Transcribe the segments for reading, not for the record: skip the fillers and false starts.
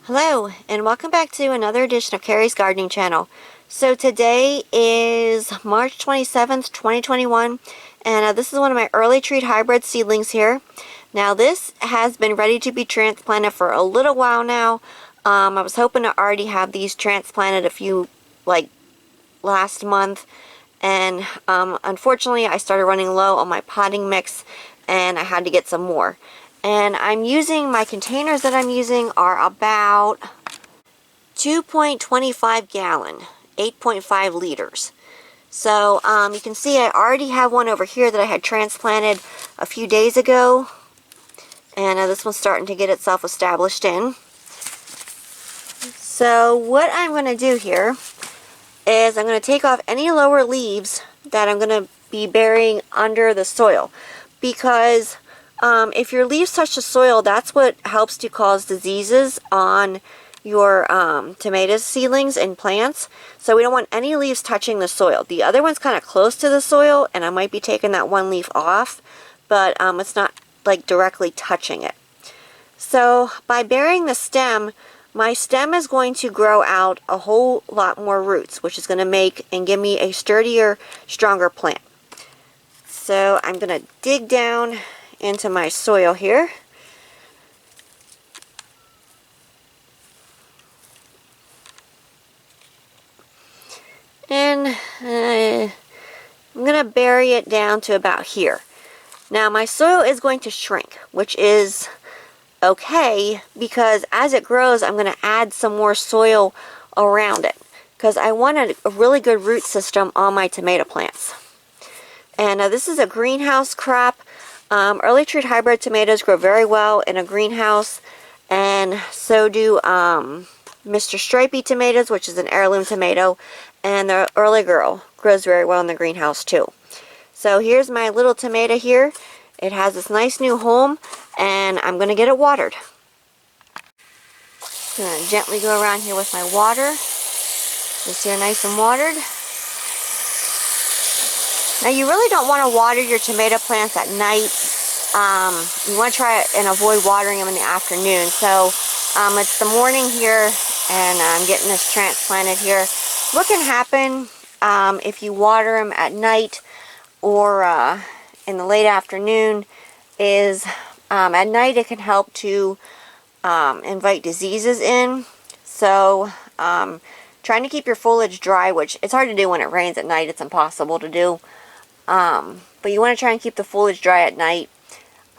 Hello, and welcome back to another edition of Carrie's Gardening Channel. So today is March 27th, 2021, and this is one of my early treat hybrid seedlings here. Now this has been ready to be transplanted for a little while now. I was hoping to already have these transplanted last month, and unfortunately I started running low on my potting mix and I had to get some more. And my containers that I'm using are about 2.25 gallon, 8.5 liters. So you can see I already have one over here that I had transplanted a few days ago. And this one's starting to get itself established in. So what I'm going to do here is I'm going to take off any lower leaves that I'm going to be burying under the soil. Because if your leaves touch the soil, that's what helps to cause diseases on your tomato seedlings and plants. So we don't want any leaves touching the soil. The other one's kind of close to the soil, and I might be taking that one leaf off, but it's not like directly touching it. So by burying the stem, my stem is going to grow out a whole lot more roots, which is going to make and give me a sturdier, stronger plant. So I'm going to dig down into my soil here. And I'm going to bury it down to about here. Now my soil is going to shrink, which is okay, because as it grows I'm going to add some more soil around it, because I want a really good root system on my tomato plants. And this is a greenhouse crop. Early treat hybrid tomatoes grow very well in a greenhouse, and so do Mr. Stripey tomatoes, which is an heirloom tomato, and the early girl grows very well in the greenhouse too. So here's my little tomato here. It has this nice new home, and I'm going to get it watered. I'm going to gently go around here with my water. This here nice and watered. Now you really don't want to water your tomato plants at night. You want to try and avoid watering them in the afternoon. So it's the morning here, and I'm getting this transplanted here. What can happen if you water them at night or in the late afternoon is at night it can help to invite diseases in. So trying to keep your foliage dry, which it's hard to do when it rains at night. It's impossible to do. But you want to try and keep the foliage dry at night.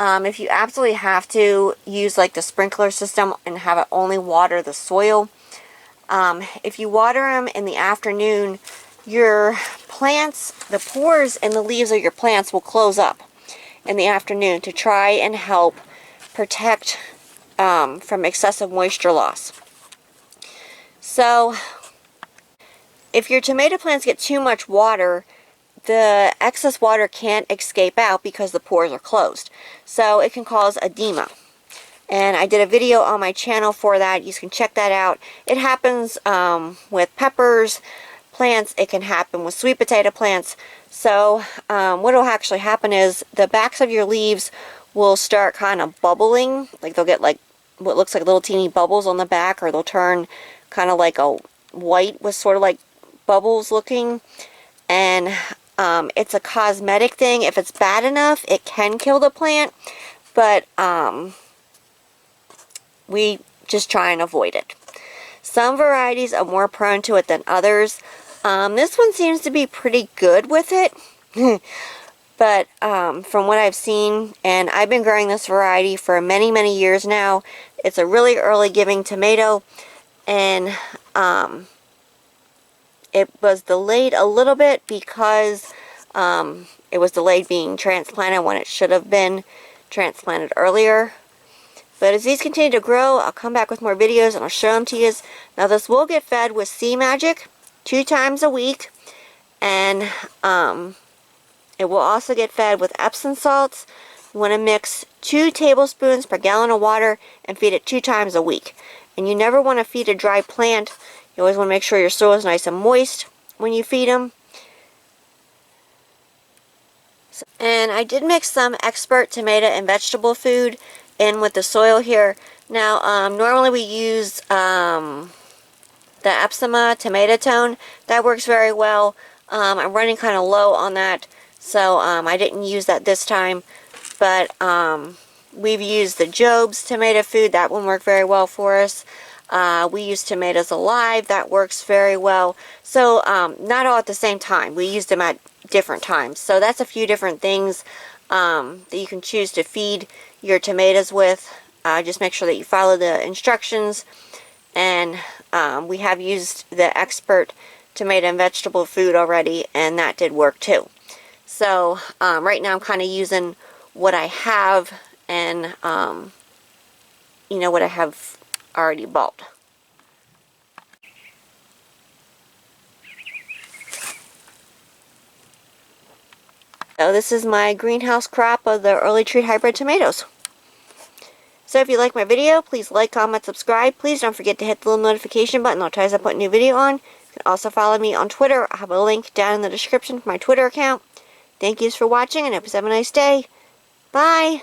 If you absolutely have to, use like the sprinkler system and have it only water the soil. If you water them in the afternoon, your plants, the pores in the leaves of your plants will close up in the afternoon to try and help protect from excessive moisture loss. So if your tomato plants get too much water, the excess water can't escape out because the pores are closed. So it can cause edema. And I did a video on my channel for that. You can check that out. It happens with peppers plants. It can happen with sweet potato plants. So what will actually happen is the backs of your leaves will start kind of bubbling. Like they'll get like what looks like little teeny bubbles on the back, or they'll turn kind of like a white with sort of like bubbles looking. And it's a cosmetic thing. If it's bad enough, it can kill the plant, but we just try and avoid it. Some varieties are more prone to it than others. This one seems to be pretty good with it, but from what I've seen, and I've been growing this variety for many, many years now, it's a really early giving tomato, and it was delayed a little bit because it was delayed being transplanted when it should have been transplanted earlier. But as these continue to grow, I'll come back with more videos and I'll show them to you. Now this will get fed with Sea Magic 2 times a week, and it will also get fed with Epsom salts. You want to mix 2 tablespoons per gallon of water and feed it 2 times a week. And you never want to feed a dry plant. You always want to make sure your soil is nice and moist when you feed them. And I did mix some expert tomato and vegetable food in with the soil here. Now, normally we use the Epsima tomato tone. That works very well. I'm running kind of low on that, so I didn't use that this time. But we've used the Job's tomato food. That one worked very well for us. We use tomatoes alive. That works very well. So not all at the same time. We used them at different times. So that's a few different things that you can choose to feed your tomatoes with. Just make sure that you follow the instructions. And we have used the Expert tomato and vegetable food already, and that did work too. So right now I'm kind of using what I have, and you know, what I have already bought. So this is my greenhouse crop of the early tree hybrid tomatoes. So if you like my video, please like, comment, subscribe. Please don't forget to hit the little notification button. I'll tell you as I put a new video on. You can also follow me on Twitter. I have a link down in the description for my Twitter account. Thank you for watching, and I hope you have a nice day. Bye!